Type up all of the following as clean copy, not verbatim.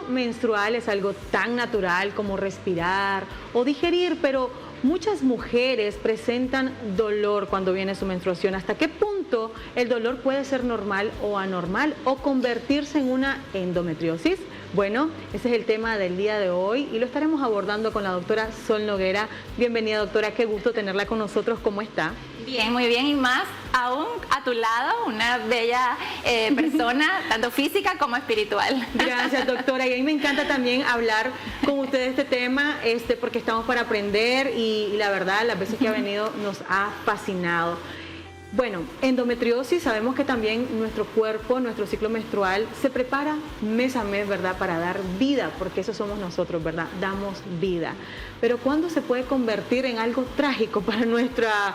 menstrual es algo tan natural como respirar o digerir, pero muchas mujeres presentan dolor cuando viene su menstruación. ¿Hasta qué punto el dolor puede ser normal o anormal o convertirse en una endometriosis? Bueno, ese es el tema del día de hoy y lo estaremos abordando con la doctora Sol Noguera. Bienvenida, doctora, qué gusto tenerla con nosotros. ¿Cómo está? Bien, muy bien, y más aún a tu lado, una bella persona, tanto física como espiritual. Gracias, doctora, y a mí me encanta también hablar con usted de este tema, porque estamos para aprender y la verdad, las veces que ha venido nos ha fascinado. Bueno, endometriosis, sabemos que también nuestro cuerpo, nuestro ciclo menstrual se prepara mes a mes, ¿verdad? Para dar vida, porque eso somos nosotros, ¿verdad? Damos vida. Pero ¿cuándo se puede convertir en algo trágico para nuestra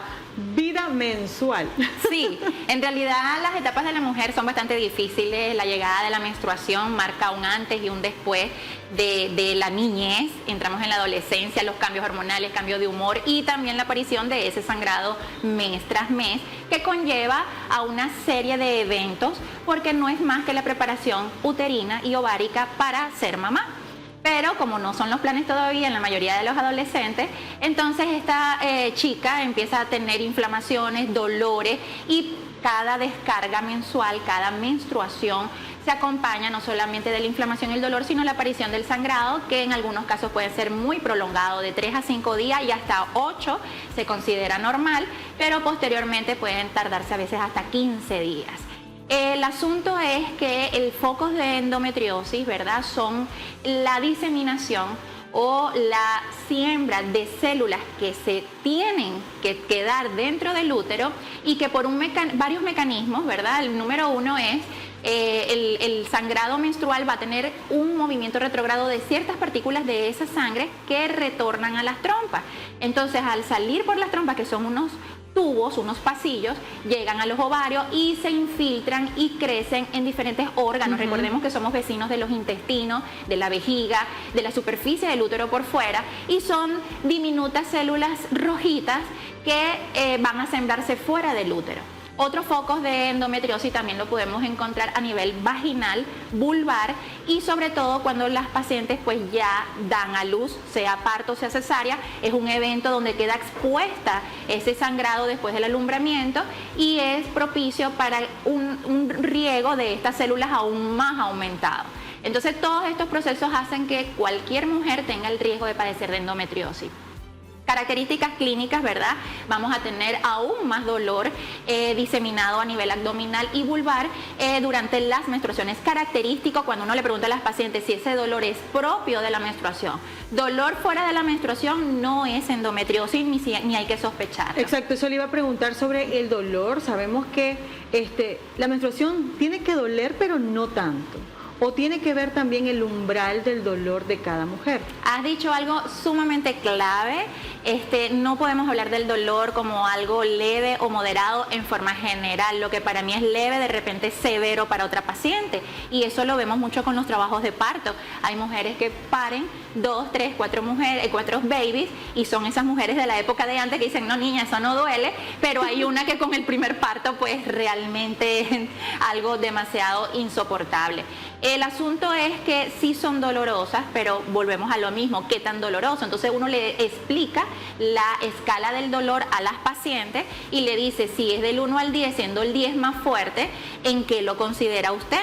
vida mensual? Sí, en realidad las etapas de la mujer son bastante difíciles. La llegada de la menstruación marca un antes y un después de la niñez. Entramos en la adolescencia, los cambios hormonales, cambio de humor y también la aparición de ese sangrado mes tras mes, que conlleva a una serie de eventos, porque no es más que la preparación uterina y ovárica para ser mamá. Pero como no son los planes todavía en la mayoría de los adolescentes, entonces esta chica empieza a tener inflamaciones, dolores, y cada descarga mensual, cada menstruación se acompaña no solamente de la inflamación y el dolor, sino la aparición del sangrado, que en algunos casos puede ser muy prolongado, de 3 a 5 días y hasta 8 se considera normal, pero posteriormente pueden tardarse a veces hasta 15 días. El asunto es que el foco de endometriosis, ¿verdad?, son la diseminación o la siembra de células que se tienen que quedar dentro del útero y que por varios mecanismos, ¿verdad? El número uno es el sangrado menstrual va a tener un movimiento retrógrado de ciertas partículas de esa sangre que retornan a las trompas. Entonces, al salir por las trompas, que son unos tubos, unos pasillos, llegan a los ovarios y se infiltran y crecen en diferentes órganos. Recordemos que somos vecinos de los intestinos, de la vejiga, de la superficie del útero por fuera, y son diminutas células rojitas que van a sembrarse fuera del útero. Otros focos de endometriosis también lo podemos encontrar a nivel vaginal, vulvar, y sobre todo cuando las pacientes pues ya dan a luz, sea parto o sea cesárea, es un evento donde queda expuesta ese sangrado después del alumbramiento y es propicio para un riego de estas células aún más aumentado. Entonces todos estos procesos hacen que cualquier mujer tenga el riesgo de padecer de endometriosis. Características clínicas, ¿verdad? Vamos a tener aún más dolor diseminado a nivel abdominal y vulvar durante las menstruaciones. Característico cuando uno le pregunta a las pacientes si ese dolor es propio de la menstruación. Dolor fuera de la menstruación no es endometriosis ni hay que sospechar. Exacto, eso le iba a preguntar sobre el dolor. Sabemos que la menstruación tiene que doler, pero no tanto. ¿O tiene que ver también el umbral del dolor de cada mujer? Has dicho algo sumamente clave. No podemos hablar del dolor como algo leve o moderado en forma general. Lo que para mí es leve, de repente es severo para otra paciente. Y eso lo vemos mucho con los trabajos de parto. Hay mujeres que paren 2, 3, 4 babies, y son esas mujeres de la época de antes que dicen, no niña, eso no duele, pero hay una que con el primer parto pues realmente es algo demasiado insoportable. El asunto es que sí son dolorosas, pero volvemos a lo mismo, ¿qué tan doloroso? Entonces uno le explica la escala del dolor a las pacientes y le dice si es del 1 al 10, siendo el 10 más fuerte, ¿en qué lo considera usted?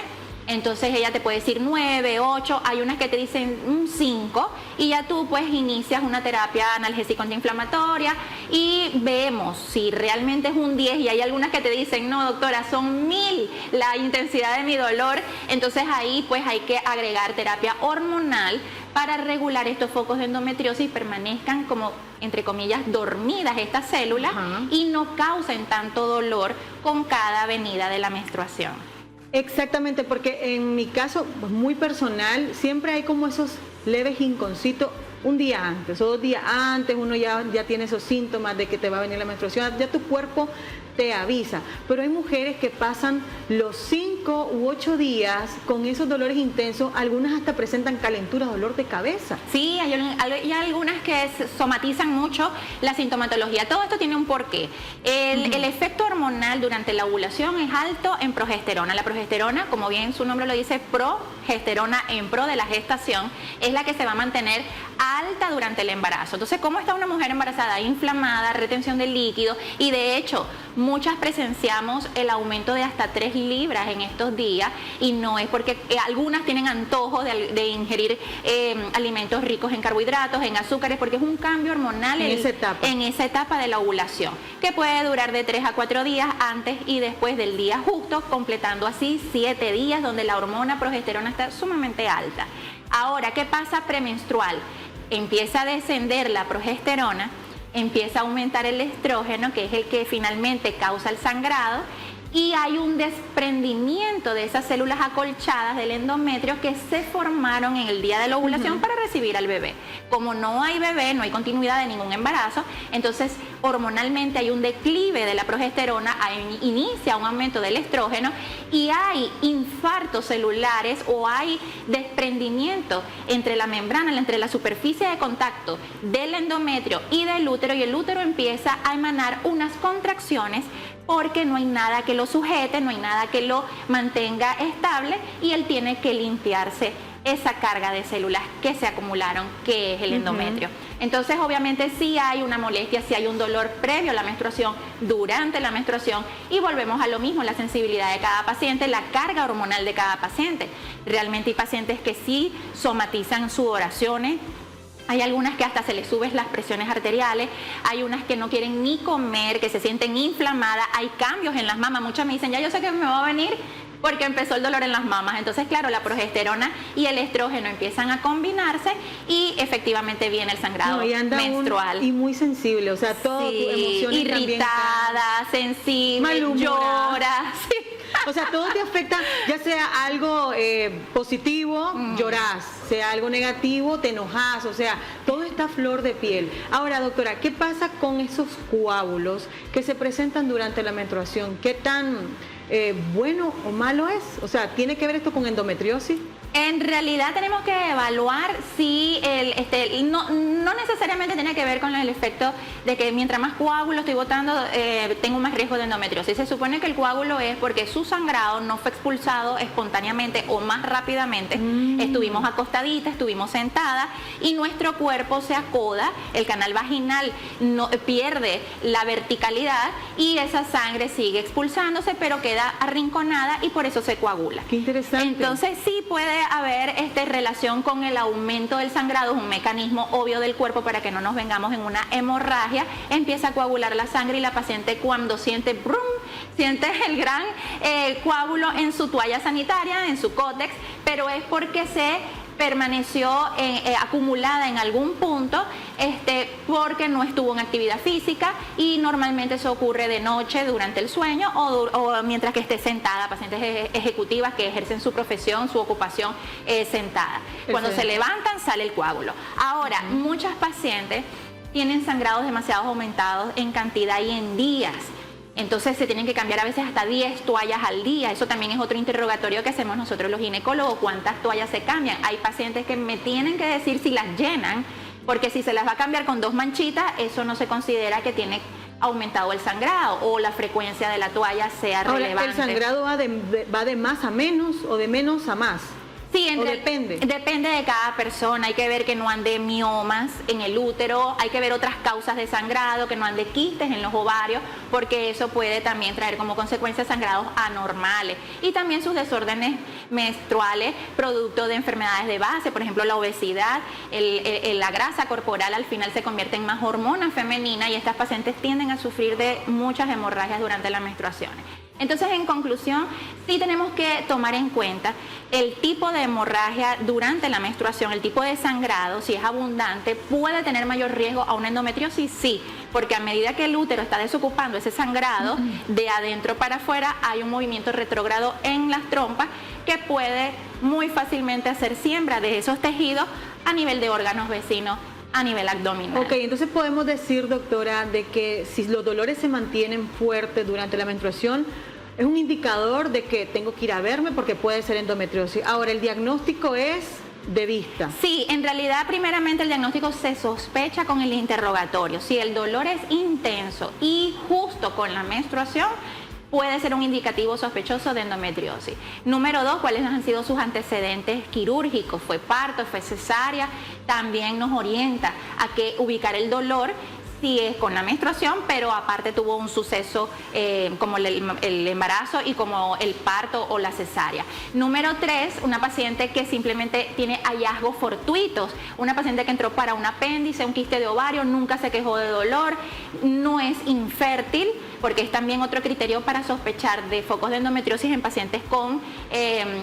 Entonces ella te puede decir 9, 8, hay unas que te dicen un 5 y ya tú pues inicias una terapia analgésica antiinflamatoria y vemos si realmente es un 10 y hay algunas que te dicen no doctora, son 1000 la intensidad de mi dolor, entonces ahí pues hay que agregar terapia hormonal para regular estos focos de endometriosis y permanezcan como entre comillas dormidas estas células y no causen tanto dolor con cada venida de la menstruación. Exactamente, porque en mi caso, pues muy personal, siempre hay como esos leves rinconcitos un día antes o 2 días antes, uno ya tiene esos síntomas de que te va a venir la menstruación, ya tu cuerpo te avisa. Pero hay mujeres que pasan los 5 u 8 días con esos dolores intensos, algunas hasta presentan calentura, dolor de cabeza. Sí, hay algunas que somatizan mucho la sintomatología. Todo esto tiene un porqué. El efecto hormonal durante la ovulación es alto en progesterona. La progesterona, como bien su nombre lo dice, progesterona en pro de la gestación, es la que se va a mantener alta durante el embarazo. Entonces, ¿cómo está una mujer embarazada? Inflamada, retención de líquido, y de hecho, muchas presenciamos el aumento de hasta 3 libras en estos días, y no es porque algunas tienen antojos de ingerir alimentos ricos en carbohidratos, en azúcares, porque es un cambio hormonal en esa etapa de la ovulación, que puede durar de 3 a 4 días antes y después del día justo, completando así 7 días donde la hormona progesterona está sumamente alta. Ahora, ¿qué pasa premenstrual? Empieza a descender la progesterona, empieza a aumentar el estrógeno, que es el que finalmente causa el sangrado, y hay un desprendimiento de esas células acolchadas del endometrio que se formaron en el día de la ovulación para recibir al bebé. Como no hay bebé, no hay continuidad de ningún embarazo, entonces hormonalmente hay un declive de la progesterona, inicia un aumento del estrógeno y hay infartos celulares o hay desprendimiento entre la membrana, entre la superficie de contacto del endometrio y del útero, y el útero empieza a emanar unas contracciones porque no hay nada que lo sujete, no hay nada que lo mantenga estable, y él tiene que limpiarse esa carga de células que se acumularon, que es el endometrio. Entonces, obviamente, sí hay una molestia, sí hay un dolor previo a la menstruación, durante la menstruación, y volvemos a lo mismo, la sensibilidad de cada paciente, la carga hormonal de cada paciente. Realmente hay pacientes que sí somatizan sudoraciones. Hay algunas que hasta se les suben las presiones arteriales, hay unas que no quieren ni comer, que se sienten inflamadas, hay cambios en las mamas. Muchas me dicen, ya yo sé que me va a venir porque empezó el dolor en las mamas. Entonces, claro, la progesterona y el estrógeno empiezan a combinarse y efectivamente viene el sangrado menstrual. Y muy sensible, o sea, todo tu emociones irritada, sensible, llora. Sí. O sea, todo te afecta, ya sea algo positivo, llorás, sea algo negativo, te enojas, o sea, todo está a flor de piel. Ahora, doctora, ¿qué pasa con esos coágulos que se presentan durante la menstruación? ¿Qué tan bueno o malo es? O sea, ¿tiene que ver esto con endometriosis? En realidad tenemos que evaluar si no necesariamente tiene que ver con el efecto de que mientras más coágulo estoy botando, tengo más riesgo de endometriosis. Se supone que el coágulo es porque su sangrado no fue expulsado espontáneamente o más rápidamente. Estuvimos acostaditas, estuvimos sentadas y nuestro cuerpo se acoda, el canal vaginal pierde la verticalidad y esa sangre sigue expulsándose, pero queda arrinconada y por eso se coagula. Qué interesante. Entonces sí puede haber relación con el aumento del sangrado, es un mecanismo obvio del cuerpo para que no nos vengamos en una hemorragia. Empieza a coagular la sangre y la paciente, cuando siente brum, siente el gran coágulo en su toalla sanitaria, en su cótex, pero es porque se permaneció acumulada en algún punto porque no estuvo en actividad física, y normalmente eso ocurre de noche durante el sueño o mientras que esté sentada, pacientes ejecutivas que ejercen su profesión, su ocupación sentada. Cuando se levantan sale el coágulo. Ahora, muchas pacientes tienen sangrados demasiado aumentados en cantidad y en días. Entonces se tienen que cambiar a veces hasta 10 toallas al día. Eso también es otro interrogatorio que hacemos nosotros los ginecólogos, cuántas toallas se cambian. Hay pacientes que me tienen que decir si las llenan, porque si se las va a cambiar con 2 manchitas, eso no se considera que tiene aumentado el sangrado o la frecuencia de la toalla sea relevante. ¿El sangrado va de más a menos o de menos a más? Sí, depende de cada persona. Hay que ver que no ande miomas en el útero, hay que ver otras causas de sangrado, que no ande quistes en los ovarios, porque eso puede también traer como consecuencia sangrados anormales. Y también sus desórdenes menstruales, producto de enfermedades de base, por ejemplo la obesidad, la grasa corporal al final se convierte en más hormona femenina, y estas pacientes tienden a sufrir de muchas hemorragias durante las menstruaciones. Entonces, en conclusión, sí tenemos que tomar en cuenta el tipo de hemorragia durante la menstruación, el tipo de sangrado, si es abundante, puede tener mayor riesgo a una endometriosis, sí, porque a medida que el útero está desocupando ese sangrado de adentro para afuera, hay un movimiento retrógrado en las trompas que puede muy fácilmente hacer siembra de esos tejidos a nivel de órganos vecinos, a nivel abdominal. Ok, entonces podemos decir, doctora, de que si los dolores se mantienen fuertes durante la menstruación, es un indicador de que tengo que ir a verme porque puede ser endometriosis. Ahora, el diagnóstico es de vista. Sí, en realidad primeramente el diagnóstico se sospecha con el interrogatorio. Si el dolor es intenso y justo con la menstruación, puede ser un indicativo sospechoso de endometriosis. Número 2, cuáles han sido sus antecedentes quirúrgicos, fue parto, fue cesárea, también nos orienta a que ubicar el dolor si es con la menstruación, pero aparte tuvo un suceso como el embarazo y como el parto o la cesárea. Número 3, una paciente que simplemente tiene hallazgos fortuitos, una paciente que entró para un apéndice, un quiste de ovario, nunca se quejó de dolor, no es infértil, porque es también otro criterio para sospechar de focos de endometriosis en pacientes con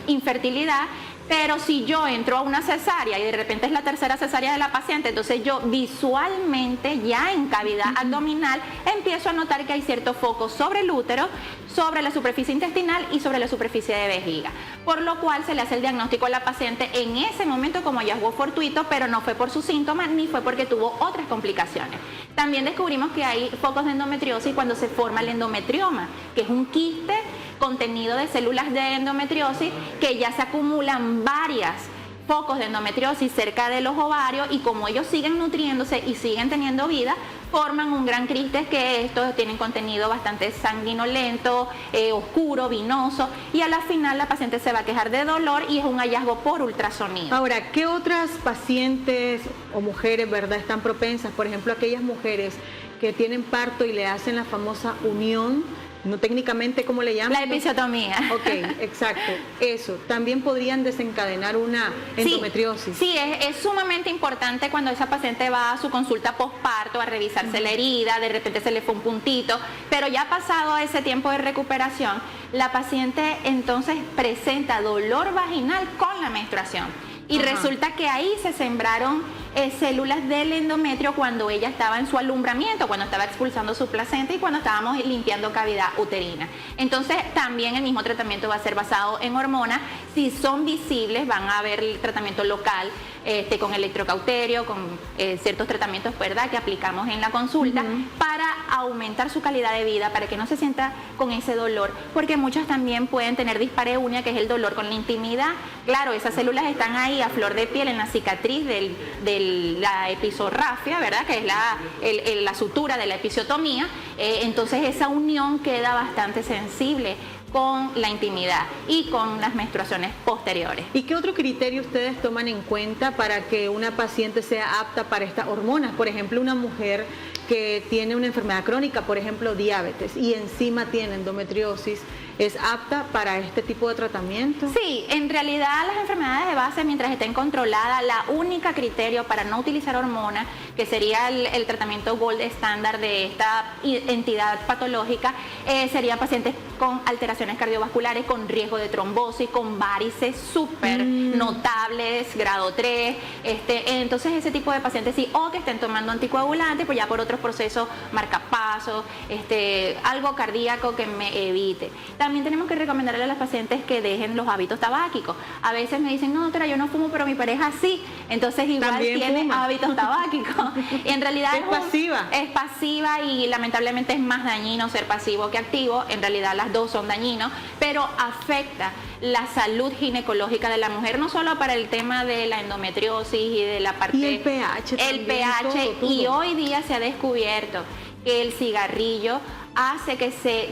infertilidad. Pero si yo entro a una cesárea y de repente es la tercera cesárea de la paciente, entonces yo visualmente ya en cavidad abdominal empiezo a notar que hay ciertos focos sobre el útero, sobre la superficie intestinal y sobre la superficie de vejiga. Por lo cual se le hace el diagnóstico a la paciente en ese momento como hallazgo fortuito, pero no fue por sus síntomas ni fue porque tuvo otras complicaciones. También descubrimos que hay focos de endometriosis cuando se forma el endometrioma, que es un quiste contenido de células de endometriosis que ya se acumulan varias focos de endometriosis cerca de los ovarios y como ellos siguen nutriéndose y siguen teniendo vida, forman un gran quiste que estos tienen contenido bastante sanguinolento, oscuro, vinoso y a la final la paciente se va a quejar de dolor y es un hallazgo por ultrasonido. Ahora, ¿qué otras pacientes o mujeres, verdad, están propensas? Por ejemplo, aquellas mujeres que tienen parto y le hacen la famosa unión, no técnicamente, ¿cómo le llaman? La episiotomía. Ok, exacto. Eso. También podrían desencadenar una endometriosis. Sí, es sumamente importante cuando esa paciente va a su consulta postparto a revisarse la herida, de repente se le fue un puntito, pero ya pasado ese tiempo de recuperación, la paciente entonces presenta dolor vaginal con la menstruación. Y resulta que ahí se sembraron células del endometrio cuando ella estaba en su alumbramiento, cuando estaba expulsando su placenta y cuando estábamos limpiando cavidad uterina. Entonces también el mismo tratamiento va a ser basado en hormonas. Si son visibles van a haber el tratamiento local con electrocauterio, con ciertos tratamientos, ¿verdad?, que aplicamos en la consulta para aumentar su calidad de vida, para que no se sienta con ese dolor, porque muchas también pueden tener dispareunia, que es el dolor con la intimidad. Claro, esas células están ahí a flor de piel en la cicatriz de la episorrafia, ¿verdad?, que es la sutura de la episiotomía, entonces esa unión queda bastante sensible con la intimidad y con las menstruaciones posteriores. ¿Y qué otro criterio ustedes toman en cuenta para que una paciente sea apta para estas hormonas? Por ejemplo, una mujer que tiene una enfermedad crónica, por ejemplo, diabetes, y encima tiene endometriosis, ¿es apta para este tipo de tratamiento? Sí, en realidad las enfermedades de base, mientras estén controladas, la única criterio para no utilizar hormonas, que sería el tratamiento gold estándar de esta entidad patológica, serían pacientes con alteraciones cardiovasculares, con riesgo de trombosis, con varices súper notables, grado 3, entonces ese tipo de pacientes sí, o que estén tomando anticoagulantes, pues ya por otros procesos, marcapasos, algo cardíaco que me evite. También tenemos que recomendarle a las pacientes que dejen los hábitos tabáquicos. A veces me dicen, no, doctora, yo no fumo, pero mi pareja sí. Entonces igual también tiene fuma. Hábitos tabáquicos. Y en realidad es pasiva. Es pasiva y lamentablemente es más dañino ser pasivo que activo. En realidad las dos son dañinos, pero afecta la salud ginecológica de la mujer, no solo para el tema de la endometriosis y de la parte... Y el pH también. El pH, todo. Y hoy día se ha descubierto que el cigarrillo hace que se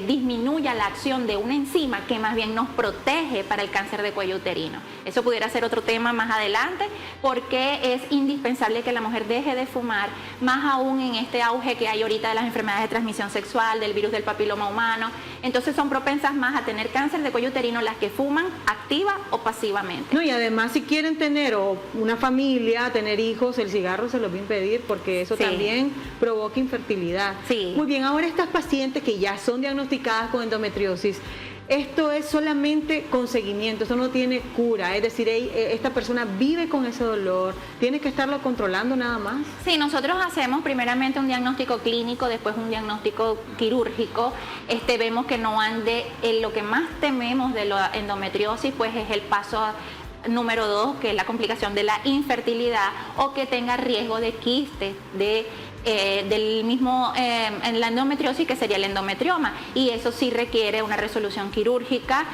disminuya la acción de una enzima que más bien nos protege para el cáncer de cuello uterino. Eso pudiera ser otro tema más adelante, porque es indispensable que la mujer deje de fumar, más aún en este auge que hay ahorita de las enfermedades de transmisión sexual, del virus del papiloma humano. Entonces son propensas más a tener cáncer de cuello uterino las que fuman activa o pasivamente. No, y además si quieren tener una familia, tener hijos, el cigarro se los va a impedir porque eso también provoca infertilidad. Sí. Muy bien, ahora estas pacientes que ya son diagnosticadas con endometriosis, esto es solamente con seguimiento, eso no tiene cura, es decir, esta persona vive con ese dolor, tiene que estarlo controlando nada más. Sí, nosotros hacemos primeramente un diagnóstico clínico, después un diagnóstico quirúrgico, vemos que no ande, lo que más tememos de la endometriosis pues es el paso número 2, que es la complicación de la infertilidad, o que tenga riesgo de quistes del mismo en la endometriosis, que sería el endometrioma, y eso sí requiere una resolución quirúrgica.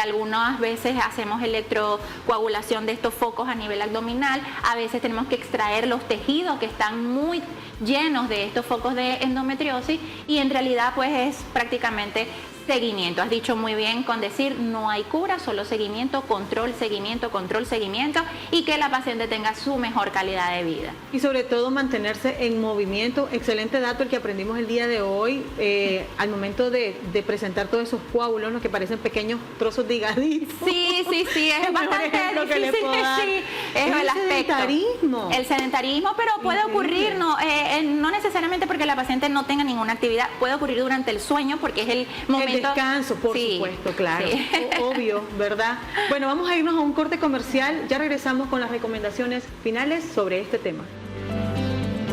Algunas veces hacemos electrocoagulación de estos focos a nivel abdominal, a veces tenemos que extraer los tejidos que están muy llenos de estos focos de endometriosis, y en realidad pues es prácticamente seguimiento. Has dicho muy bien con decir no hay cura, solo seguimiento, control, seguimiento, y que la paciente tenga su mejor calidad de vida. Y sobre todo mantenerse en movimiento. Excelente dato el que aprendimos el día de hoy, al momento de presentar todos esos coágulos, ¿no?, que parecen pequeños trozos de hígado. Sí, es bastante difícil. Sí, es el sedentarismo. El sedentarismo, pero puede ocurrir, no necesariamente porque la paciente no tenga ninguna actividad, puede ocurrir durante el sueño, porque es el momento. El descanso, por supuesto, claro. Sí. Obvio, ¿verdad? Bueno, vamos a irnos a un corte comercial. Ya regresamos con las recomendaciones finales sobre este tema.